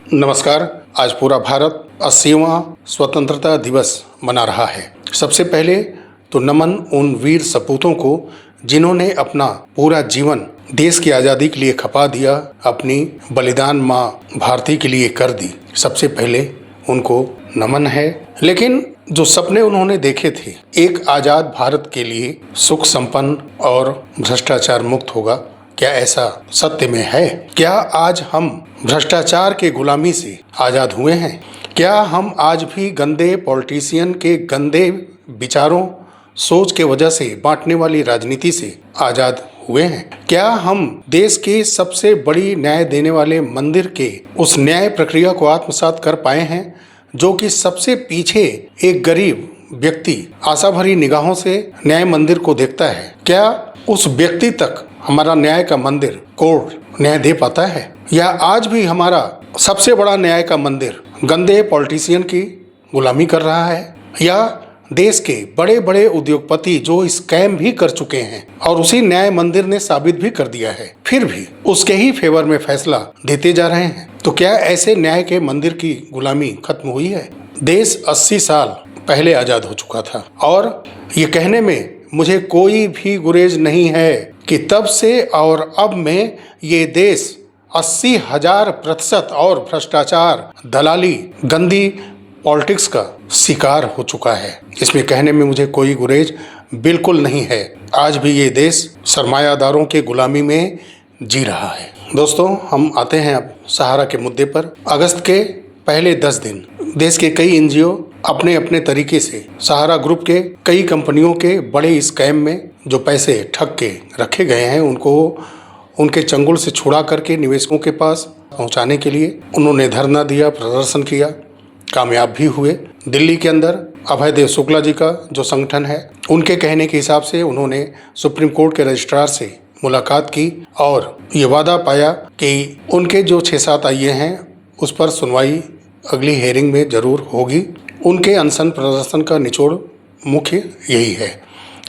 नमस्कार। आज पूरा भारत 80वां स्वतंत्रता दिवस मना रहा है। सबसे पहले तो नमन उन वीर सपूतों को जिन्होंने अपना पूरा जीवन देश की आज़ादी के लिए खपा दिया, अपनी बलिदान माँ भारती के लिए कर दी। सबसे पहले उनको नमन है। लेकिन जो सपने उन्होंने देखे थे, एक आज़ाद भारत के लिए सुख संपन्न और भ्रष्टाचार मुक्त होगा, क्या ऐसा सत्य में है? क्या आज हम भ्रष्टाचार के गुलामी से आज़ाद हुए हैं? क्या हम आज भी गंदे पॉलिटिशियन के गंदे विचारों, सोच के वजह से बांटने वाली राजनीति से आज़ाद हुए हैं? क्या हम देश के सबसे बड़ी न्याय देने वाले मंदिर के उस न्याय प्रक्रिया को आत्मसात कर पाए हैं, जो कि सबसे पीछे एक गरीब व्यक्ति आशा भरी निगाहों से न्याय मंदिर को देखता है? क्या उस व्यक्ति तक हमारा न्याय का मंदिर, कोर्ट न्याय दे पाता है? या आज भी हमारा सबसे बड़ा न्याय का मंदिर गंदे पॉलिटिशियन की गुलामी कर रहा है? या देश के बड़े बड़े उद्योगपति जो स्कैम भी कर चुके हैं और उसी न्याय मंदिर ने साबित भी कर दिया है, फिर भी उसके ही फेवर में फैसला देते जा रहे हैं? तो क्या ऐसे न्याय के मंदिर की गुलामी खत्म हुई है? देश 80 साल पहले आज़ाद हो चुका था और ये कहने में मुझे कोई भी गुरेज नहीं है कि तब से और अब में ये देश 80,000% और भ्रष्टाचार, दलाली, गंदी पॉलिटिक्स का शिकार हो चुका है। इसमें कहने में मुझे कोई गुरेज बिल्कुल नहीं है। आज भी ये देश सरमायादारों के गुलामी में जी रहा है। दोस्तों, हम आते हैं अब सहारा के मुद्दे पर। अगस्त के पहले 10 दिन देश के कई एनजीओ अपने अपने तरीके से सहारा ग्रुप के कई कंपनियों के बड़े स्कैम में जो पैसे ठग के रखे गए हैं, उनको उनके चंगुल से छुड़ा करके निवेशकों के पास पहुंचाने के लिए उन्होंने धरना दिया, प्रदर्शन किया, कामयाब भी हुए। दिल्ली के अंदर अभय देव शुक्ला जी का जो संगठन है, उनके कहने के हिसाब से उन्होंने सुप्रीम कोर्ट के रजिस्ट्रार से मुलाकात की और ये वादा पाया कि उनके जो 6-7 आईए हैं उस पर सुनवाई अगली हेयरिंग में जरूर होगी। उनके अनशन प्रदर्शन का निचोड़ मुख्य यही है।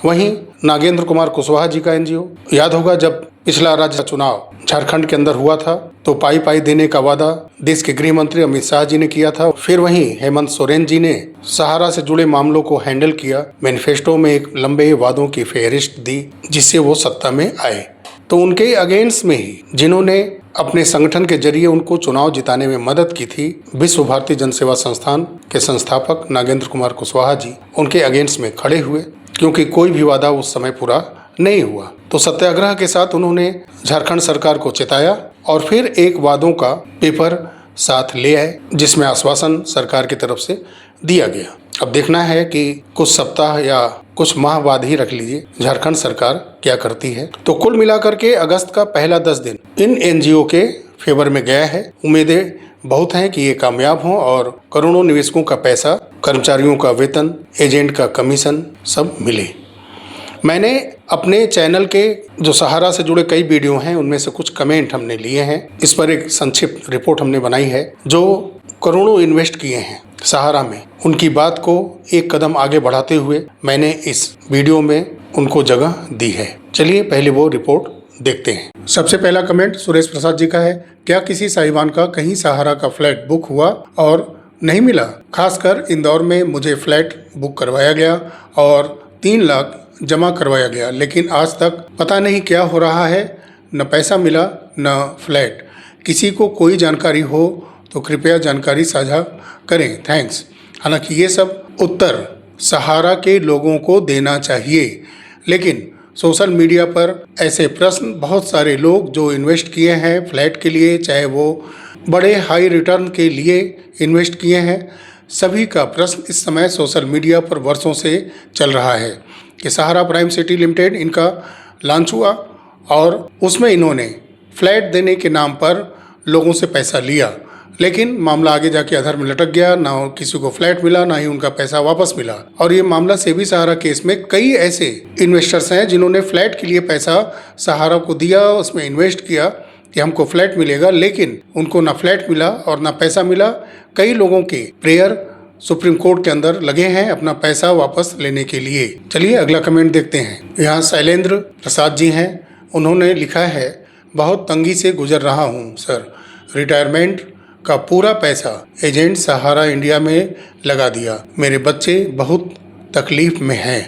वहीं नागेंद्र कुमार कुशवाहा जी का एनजीओ, याद होगा जब पिछला राज्य चुनाव झारखंड के अंदर हुआ था तो पाई देने का वादा देश के गृह मंत्री अमित शाह जी ने किया था। फिर वहीं हेमंत सोरेन जी ने सहारा से जुड़े मामलों को हैंडल किया, मैनिफेस्टो में एक लंबे वादों की फेहरिस्त दी जिससे वो सत्ता में आए। तो उनके अगेंस्ट में ही जिन्होंने अपने संगठन के जरिए उनको चुनाव जिताने में मदद की थी, विश्व भारती जनसेवा संस्थान के संस्थापक नागेंद्र कुमार कुशवाहा जी उनके अगेंस्ट में खड़े हुए, क्योंकि कोई भी वादा उस समय पूरा नहीं हुआ। तो सत्याग्रह के साथ उन्होंने झारखंड सरकार को चिताया और फिर एक वादों का पेपर साथ ले आए जिसमें आश्वासन सरकार की तरफ से दिया गया। अब देखना है कि कुछ सप्ताह या कुछ माह बाद ही रख लीजिए झारखंड सरकार क्या करती है। तो कुल मिलाकर के अगस्त का पहला 10 दिन इन एनजीओ के फेवर में गया है। उम्मीदें बहुत हैं कि ये कामयाब हों और करोड़ों निवेशकों का पैसा, कर्मचारियों का वेतन, एजेंट का कमीशन सब मिले। मैंने अपने चैनल के जो सहारा से जुड़े कई वीडियो हैं उनमें से कुछ कमेंट हमने लिए हैं। इस पर एक संक्षिप्त रिपोर्ट हमने बनाई है। जो करोड़ों इन्वेस्ट किए हैं सहारा में, उनकी बात को एक कदम आगे बढ़ाते हुए मैंने इस वीडियो में उनको जगह दी है। चलिए पहले वो रिपोर्ट देखते हैं। सबसे पहला कमेंट सुरेश प्रसाद जी का है। क्या किसी साहिबान का कहीं सहारा का फ्लैट बुक हुआ और नहीं मिला? खासकर इंदौर में मुझे फ्लैट बुक करवाया गया और 3 लाख जमा करवाया गया, लेकिन आज तक पता नहीं क्या हो रहा है, न पैसा मिला न फ्लैट। किसी को कोई जानकारी हो तो कृपया जानकारी साझा करें, थैंक्स। हालांकि ये सब उत्तर सहारा के लोगों को देना चाहिए, लेकिन सोशल मीडिया पर ऐसे प्रश्न बहुत सारे लोग जो इन्वेस्ट किए हैं फ्लैट के लिए, चाहे वो बड़े हाई रिटर्न के लिए इन्वेस्ट किए हैं, सभी का प्रश्न इस समय सोशल मीडिया पर वर्षों से चल रहा है कि सहारा प्राइम सिटी लिमिटेड इनका लॉन्च हुआ और उसमें इन्होंने फ्लैट देने के नाम पर लोगों से पैसा लिया, लेकिन मामला आगे जाके अधर में लटक गया। ना किसी को फ्लैट मिला, ना ही उनका पैसा वापस मिला। और ये मामला सेबी सहारा केस में कई ऐसे इन्वेस्टर्स हैं जिन्होंने फ्लैट के लिए पैसा सहारा को दिया, उसमें इन्वेस्ट किया कि हमको फ्लैट मिलेगा, लेकिन उनको ना फ्लैट मिला और ना पैसा मिला। कई लोगों के प्रेयर सुप्रीम कोर्ट के अंदर लगे हैं अपना पैसा वापस लेने के लिए। चलिए अगला कमेंट देखते हैं। यहाँ शैलेंद्र प्रसाद जी हैं, उन्होंने लिखा है, बहुत तंगी से गुजर रहा हूँ सर, रिटायरमेंट का पूरा पैसा एजेंट सहारा इंडिया में लगा दिया। मेरे बच्चे बहुत तकलीफ में हैं।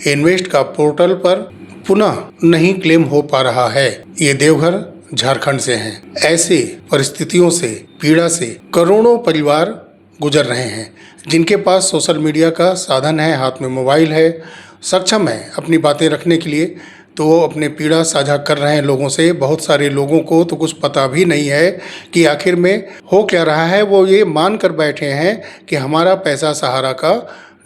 इन्वेस्ट का पोर्टल पर पुनः नहीं क्लेम हो पा रहा है। ये देवघर झारखंड से हैं। ऐसे परिस्थितियों से, पीड़ा से करोड़ों परिवार गुजर रहे हैं, जिनके पास सोशल मीडिया का साधन है, हाथ में मोबाइल है, सक्षम है अपनी बातें रखने के लिए, तो वो अपने पीड़ा साझा कर रहे हैं लोगों से। बहुत सारे लोगों को तो कुछ पता भी नहीं है कि आखिर में हो क्या रहा है। वो ये मान कर बैठे हैं कि हमारा पैसा सहारा का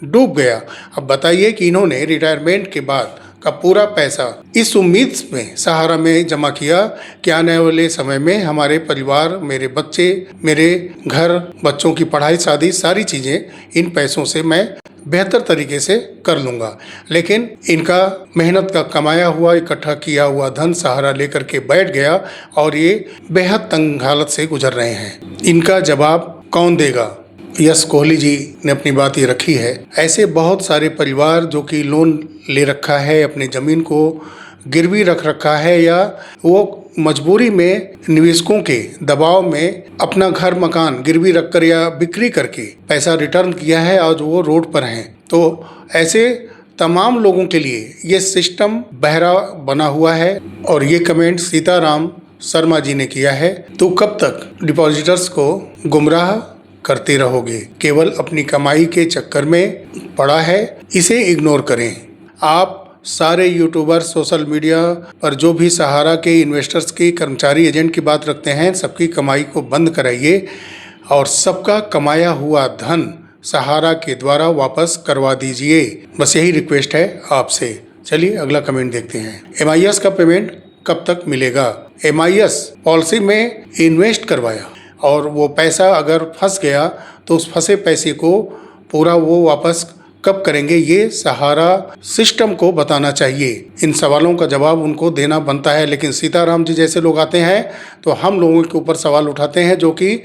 डूब गया। अब बताइए कि इन्होंने रिटायरमेंट के बाद का पूरा पैसा इस उम्मीद में सहारा में जमा किया कि आने वाले समय में हमारे परिवार, मेरे बच्चे, मेरे घर, बच्चों की पढ़ाई, शादी, सारी चीज़ें इन पैसों से मैं बेहतर तरीके से कर लूँगा। लेकिन इनका मेहनत का कमाया हुआ, इकट्ठा किया हुआ धन सहारा लेकर के बैठ गया और ये बेहद तंग हालत से गुजर रहे हैं। इनका जवाब कौन देगा? यश कोहली जी ने अपनी बात ये रखी है। ऐसे बहुत सारे परिवार जो कि लोन ले रखा है, अपनी ज़मीन को गिरवी रख रखा है, या वो मजबूरी में निवेशकों के दबाव में अपना घर मकान गिरवी रखकर या बिक्री करके पैसा रिटर्न किया है, आज वो रोड पर हैं। तो ऐसे तमाम लोगों के लिए ये सिस्टम बहरा बना हुआ है। और ये कमेंट सीताराम शर्मा जी ने किया है। तो कब तक डिपॉजिटर्स को गुमराह करते रहोगे? केवल अपनी कमाई के चक्कर में पड़ा है, इसे इग्नोर करें। आप सारे यूट्यूबर सोशल मीडिया पर जो भी सहारा के इन्वेस्टर्स की, कर्मचारी, एजेंट की बात रखते हैं, सबकी कमाई को बंद कराइए और सबका कमाया हुआ धन सहारा के द्वारा वापस करवा दीजिए। बस यही रिक्वेस्ट है आपसे। चलिए अगला कमेंट देखते हैं। MIS का पेमेंट कब तक मिलेगा? MIS पॉलिसी में इन्वेस्ट करवाया और वो पैसा अगर फंस गया तो उस फंसे पैसे को पूरा वो वापस कब करेंगे, ये सहारा सिस्टम को बताना चाहिए। इन सवालों का जवाब उनको देना बनता है। लेकिन सीताराम जी जैसे लोग आते हैं तो हम लोगों के ऊपर सवाल उठाते हैं, जो कि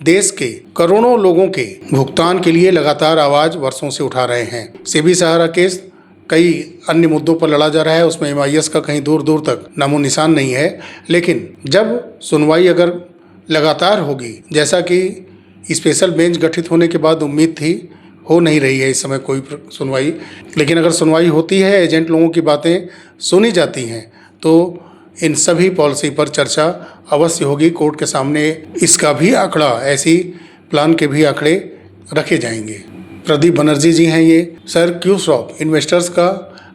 देश के करोड़ों लोगों के भुगतान के लिए लगातार आवाज़ वर्षों से उठा रहे हैं। सेबी सहारा केस कई अन्य मुद्दों पर लड़ा जा रहा है, उसमें MIS का कहीं दूर दूर तक नामो निशान नहीं है। लेकिन जब सुनवाई अगर लगातार होगी, जैसा कि स्पेशल बेंच गठित होने के बाद उम्मीद थी, हो नहीं रही है इस समय कोई सुनवाई। लेकिन अगर सुनवाई होती है, एजेंट लोगों की बातें सुनी जाती हैं, तो इन सभी पॉलिसी पर चर्चा अवश्य होगी। कोर्ट के सामने इसका भी आंकड़ा, ऐसी प्लान के भी आंकड़े रखे जाएंगे। प्रदीप बनर्जी जी हैं ये। सर, क्यूसॉप इन्वेस्टर्स का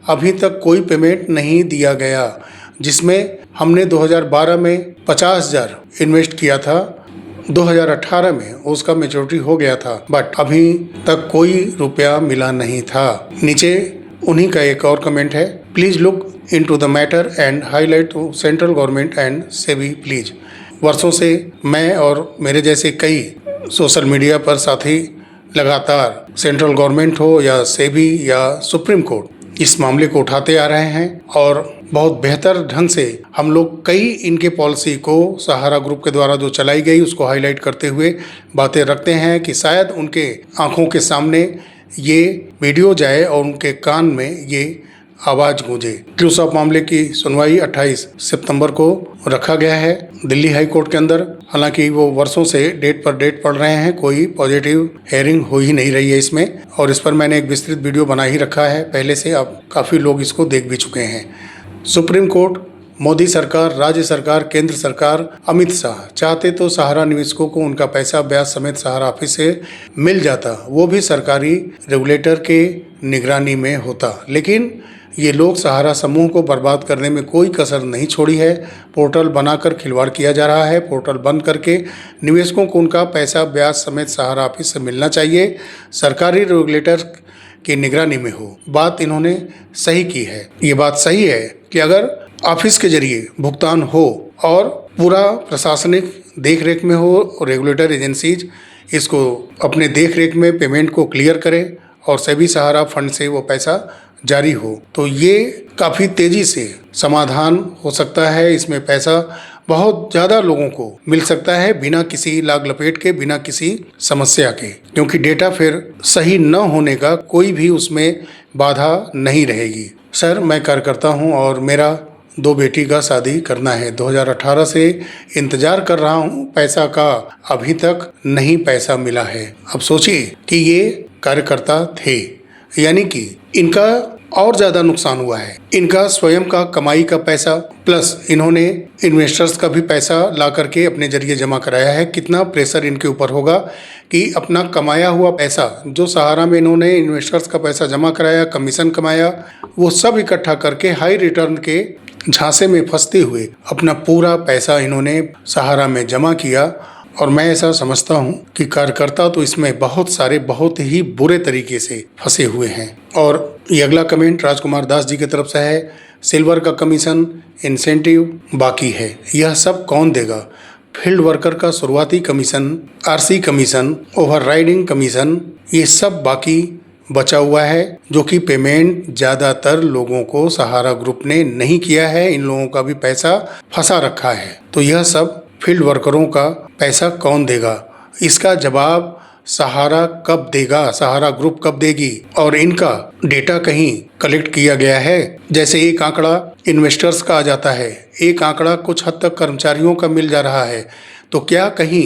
अभी तक कोई पेमेंट नहीं दिया गया, जिसमें हमने 2012 में 50,000 इन्वेस्ट किया था, 2018 में उसका मैच्योरिटी हो गया था, बट अभी तक कोई रुपया मिला नहीं था। नीचे उन्हीं का एक और कमेंट है, please look into the matter and highlight to central government and SEBI please. वर्षों से मैं और मेरे जैसे कई सोशल मीडिया पर साथी लगातार सेंट्रल गवर्नमेंट हो या सेबी या सुप्रीम कोर्ट इस मामले को उठाते आ रहे हैं और बहुत बेहतर ढंग से हम लोग कई इनके पॉलिसी को सहारा ग्रुप के द्वारा जो चलाई गई उसको हाईलाइट करते हुए बातें रखते हैं कि शायद उनके आंखों के सामने ये वीडियो जाए और उनके कान में ये आवाज़ गूंजे। क्यूसॉप मामले की सुनवाई 28 सितंबर को रखा गया है दिल्ली हाई कोर्ट के अंदर। हालांकि वो वर्षों से डेट पर डेट पढ़ रहे हैं, कोई पॉजिटिव हेयरिंग हो ही नहीं रही है इसमें। और इस पर मैंने एक विस्तृत वीडियो बना ही रखा है पहले से, अब काफ़ी लोग इसको देख भी चुके हैं। सुप्रीम कोर्ट, मोदी सरकार, राज्य सरकार, केंद्र सरकार, अमित शाह चाहते तो सहारा निवेशकों को उनका पैसा ब्याज समेत सहारा ऑफिस से मिल जाता, वो भी सरकारी रेगुलेटर के निगरानी में होता। लेकिन ये लोग सहारा समूह को बर्बाद करने में कोई कसर नहीं छोड़ी है। पोर्टल बनाकर खिलवाड़ किया जा रहा है। पोर्टल बंद करके निवेशकों को उनका पैसा ब्याज समेत सहारा ऑफिस से मिलना चाहिए, सरकारी रेगुलेटर की निगरानी में हो। बात इन्होंने सही की है। ये बात सही है कि अगर ऑफिस के जरिए भुगतान हो और पूरा प्रशासनिक देखरेख में हो और रेगुलेटर एजेंसीज इसको अपने देखरेख में पेमेंट को क्लियर करें और सेबी सहारा फंड से वो पैसा जारी हो, तो ये काफ़ी तेज़ी से समाधान हो सकता है। इसमें पैसा बहुत ज़्यादा लोगों को मिल सकता है बिना किसी लाग लपेट के, बिना किसी समस्या के, क्योंकि डेटा फिर सही न होने का कोई भी उसमें बाधा नहीं रहेगी। सर, मैं कार्यकर्ता हूं और मेरा 2 बेटी का शादी करना है। 2018 से इंतजार कर रहा हूँ पैसा का, अभी तक नहीं पैसा मिला है। अब सोचिए कि ये कार्यकर्ता थे, यानी कि इनका और ज़्यादा नुकसान हुआ है। इनका स्वयं का कमाई का पैसा प्लस इन्होंने इन्वेस्टर्स का भी पैसा ला करके अपने जरिए जमा कराया है। कितना प्रेशर इनके ऊपर होगा कि अपना कमाया हुआ पैसा, जो सहारा में इन्होंने इन्वेस्टर्स का पैसा जमा कराया, कमीशन कमाया, वो सब इकट्ठा करके हाई रिटर्न के झांसे में फंसते हुए अपना पूरा पैसा इन्होंने सहारा में जमा किया। और मैं ऐसा समझता हूं कि कार्यकर्ता तो इसमें बहुत सारे बहुत ही बुरे तरीके से फंसे हुए हैं। और ये अगला कमेंट राजकुमार दास जी की तरफ से है, सिल्वर का कमीशन, इंसेंटिव बाकी है, यह सब कौन देगा? फील्ड वर्कर का शुरुआती commission, RC commission, overriding commission, ये सब बाकी बचा हुआ है, जो कि पेमेंट ज़्यादातर लोगों को सहारा ग्रुप ने नहीं किया है। इन लोगों का भी पैसा फंसा रखा है। तो यह सब फील्ड वर्करों का पैसा कौन देगा? इसका जवाब सहारा कब देगा, सहारा ग्रुप कब देगी? और इनका डेटा कहीं कलेक्ट किया गया है? जैसे एक आंकड़ा इन्वेस्टर्स का आ जाता है, एक आंकड़ा कुछ हद तक कर्मचारियों का मिल जा रहा है, तो क्या कहीं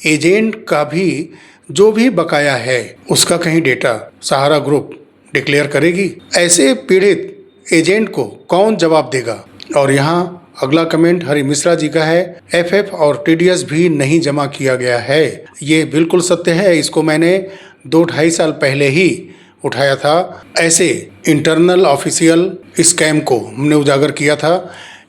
एजेंट का भी जो भी बकाया है उसका कहीं डेटा सहारा ग्रुप डिक्लेयर करेगी? ऐसे पीड़ित एजेंट को कौन जवाब देगा? और यहाँ अगला कमेंट हरि मिश्रा जी का है, एफएफ और टीडीएस भी नहीं जमा किया गया है। ये बिल्कुल सत्य है, इसको मैंने 2-2.5 साल पहले ही उठाया था। ऐसे इंटरनल ऑफिशियल स्कैम को हमने उजागर किया था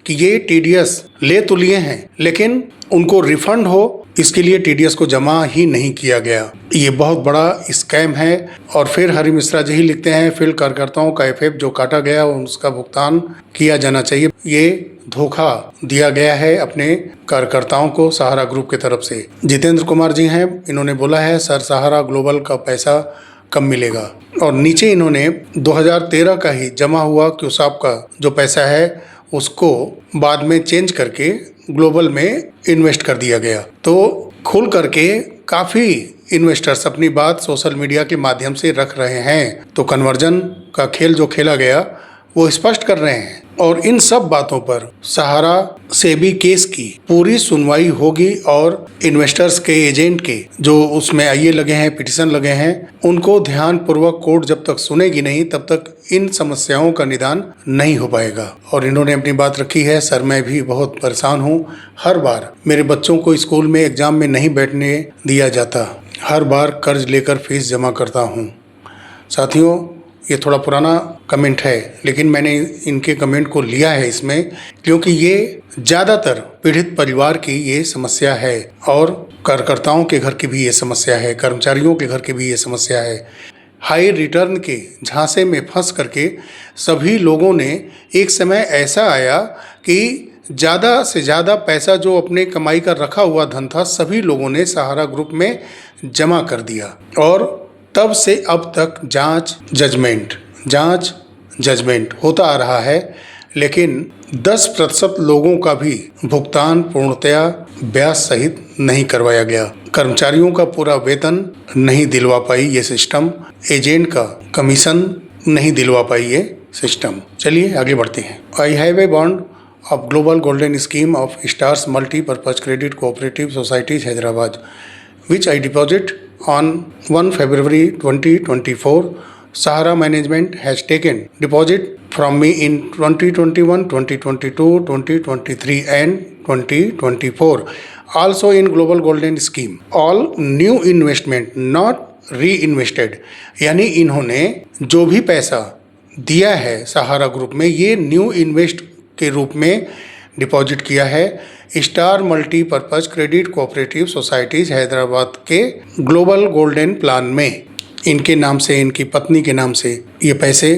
कि ये टीडीएस ले तो लिए हैं, लेकिन उनको रिफंड हो इसके लिए टीडीएस को जमा ही नहीं किया गया। ये बहुत बड़ा स्कैम है। और फिर हरि मिश्रा जी ही लिखते हैं, फील्ड कार्यकर्ताओं का एफएफ जो काटा गया उसका भुगतान किया जाना चाहिए। ये धोखा दिया गया है अपने कार्यकर्ताओं को सहारा ग्रुप की तरफ से। जितेंद्र कुमार जी हैं, इन्होंने बोला है सर सहारा ग्लोबल का पैसा कब मिलेगा? और नीचे इन्होंने 2013 का ही जमा हुआ क्यूसाप का जो पैसा है उसको बाद में चेंज करके ग्लोबल में इन्वेस्ट कर दिया गया। तो खुल करके काफ़ी इन्वेस्टर्स अपनी बात सोशल मीडिया के माध्यम से रख रहे हैं। तो कन्वर्जन का खेल जो खेला गया वो स्पष्ट कर रहे हैं। और इन सब बातों पर सहारा सेबी केस की पूरी सुनवाई होगी और इन्वेस्टर्स के एजेंट के जो उसमें आईए लगे हैं, पिटीशन लगे हैं, उनको ध्यानपूर्वक कोर्ट जब तक सुनेगी नहीं तब तक इन समस्याओं का निदान नहीं हो पाएगा। और इन्होंने अपनी बात रखी है, सर मैं भी बहुत परेशान हूँ, हर बार मेरे बच्चों को स्कूल में एग्जाम में नहीं बैठने दिया जाता, हर बार कर्ज लेकर फीस जमा करता हूँ। साथियों, ये थोड़ा पुराना कमेंट है, लेकिन मैंने इनके कमेंट को लिया है इसमें क्योंकि ये ज़्यादातर पीड़ित परिवार की ये समस्या है और कार्यकर्ताओं के घर की भी ये समस्या है, कर्मचारियों के घर की भी ये समस्या है। हाई रिटर्न के झांसे में फंस करके सभी लोगों ने, एक समय ऐसा आया कि ज़्यादा से ज़्यादा पैसा जो अपने कमाई का रखा हुआ धन था सभी लोगों ने सहारा ग्रुप में जमा कर दिया। और तब से अब तक जांच जजमेंट होता आ रहा है, लेकिन 10% लोगों का भी भुगतान पूर्णतया ब्याज सहित नहीं करवाया गया। कर्मचारियों का पूरा वेतन नहीं दिलवा पाई ये सिस्टम, एजेंट का कमीशन नहीं दिलवा पाई ये सिस्टम। चलिए आगे बढ़ते हैं। I have a bond of global golden scheme of stars multipurpose credit cooperative societies Hyderabad which I deposit on 1 February 2024. Sahara Management has taken deposit from me in 2021, 2022, 2023 and 2024. Also in Global Golden Scheme. All new investment not reinvested. यानी इन्होंने जो भी पैसा दिया है सहारा group में ये new invest के रूप में डिपॉजिट किया है star multipurpose credit cooperative societies Hyderabad के ग्लोबल गोल्डन प्लान में। इनके नाम से, इनकी पत्नी के नाम से ये पैसे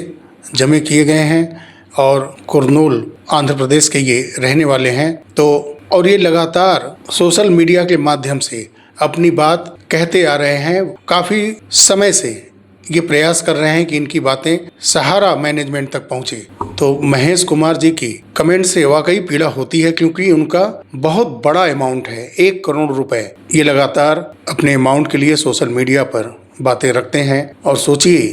जमे किए गए हैं और कुरनूल आंध्र प्रदेश के ये रहने वाले हैं। तो और ये लगातार सोशल मीडिया के माध्यम से अपनी बात कहते आ रहे हैं, काफ़ी समय से ये प्रयास कर रहे हैं कि इनकी बातें सहारा मैनेजमेंट तक पहुंचे। तो महेश कुमार जी की कमेंट से वाकई पीड़ा होती है क्योंकि उनका बहुत बड़ा अमाउंट है, 1 करोड़ रुपए। ये लगातार अपने अमाउंट के लिए सोशल मीडिया पर बातें रखते हैं और सोचिए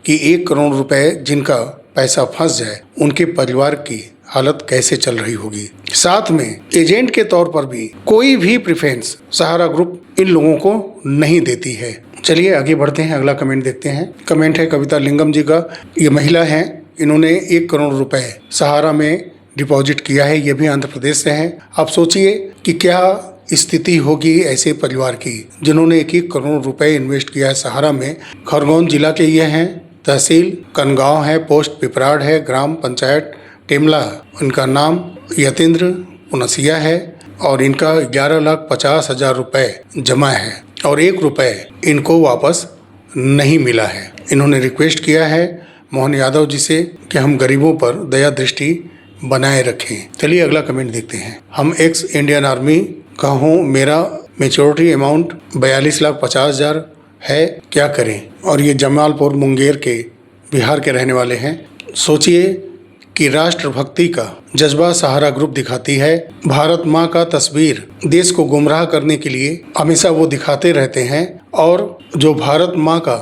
कि 1 करोड़ रुपए जिनका पैसा फंस जाए, उनके परिवार की हालत कैसे चल रही होगी। साथ में एजेंट के तौर पर भी कोई भी प्रेफरेंस सहारा ग्रुप इन लोगों को नहीं देती है। चलिए आगे बढ़ते हैं, अगला कमेंट देखते हैं। कमेंट है कविता लिंगम जी का। ये महिला हैं, इन्होंने 1 करोड़ रुपए सहारा में डिपॉजिट किया है। ये भी आंध्र प्रदेश से हैं। आप सोचिए कि क्या स्थिति होगी ऐसे परिवार की जिन्होंने 1 करोड़ रुपए इन्वेस्ट किया है सहारा में। खरगोन जिला के ये हैं, तहसील कनगांव है, पोस्ट पिपराड़ है, ग्राम पंचायत टेमला। इनका नाम यतेंद्र पुनसिया है और इनका 11,50,000 रुपए जमा है और 1 रुपए इनको वापस नहीं मिला है। इन्होंने रिक्वेस्ट किया है मोहन यादव जी से कि हम गरीबों पर दया दृष्टि बनाए रखें। चलिए अगला कमेंट देखते हैं। हम एक्स इंडियन आर्मी का हूँ, मेरा मेच्योरिटी अमाउंट 42,50,000 है, क्या करें। और ये जमालपुर मुंगेर के बिहार के रहने वाले हैं। सोचिए कि राष्ट्रभक्ति का जज्बा सहारा ग्रुप दिखाती है। भारत माँ का तस्वीर देश को गुमराह करने के लिए हमेशा वो दिखाते रहते हैं और जो भारत माँ का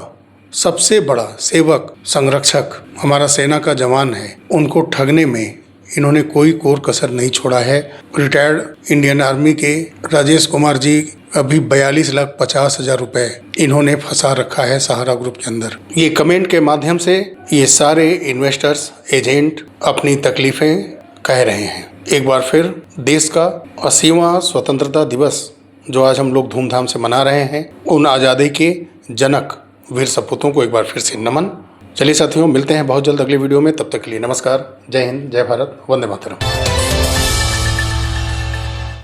सबसे बड़ा सेवक संरक्षक हमारा सेना का जवान है, उनको ठगने में इन्होंने कोई कोर कसर नहीं छोड़ा है। रिटायर्ड इंडियन आर्मी के राजेश कुमार जी अभी 42,50,000 रुपए इन्होंने फंसा रखा है सहारा ग्रुप के अंदर। ये कमेंट के माध्यम से ये सारे इन्वेस्टर्स एजेंट अपनी तकलीफें कह रहे हैं। एक बार फिर देश का 80वां स्वतंत्रता दिवस जो आज हम लोग धूमधाम से मना रहे हैं, उन आज़ादी के जनक वीर सपूतों को एक बार फिर से नमन। चलिए साथियों, मिलते हैं बहुत जल्द अगले वीडियो में। तब तक के लिए नमस्कार, जय हिंद, जय भारत, वंदे मातरम।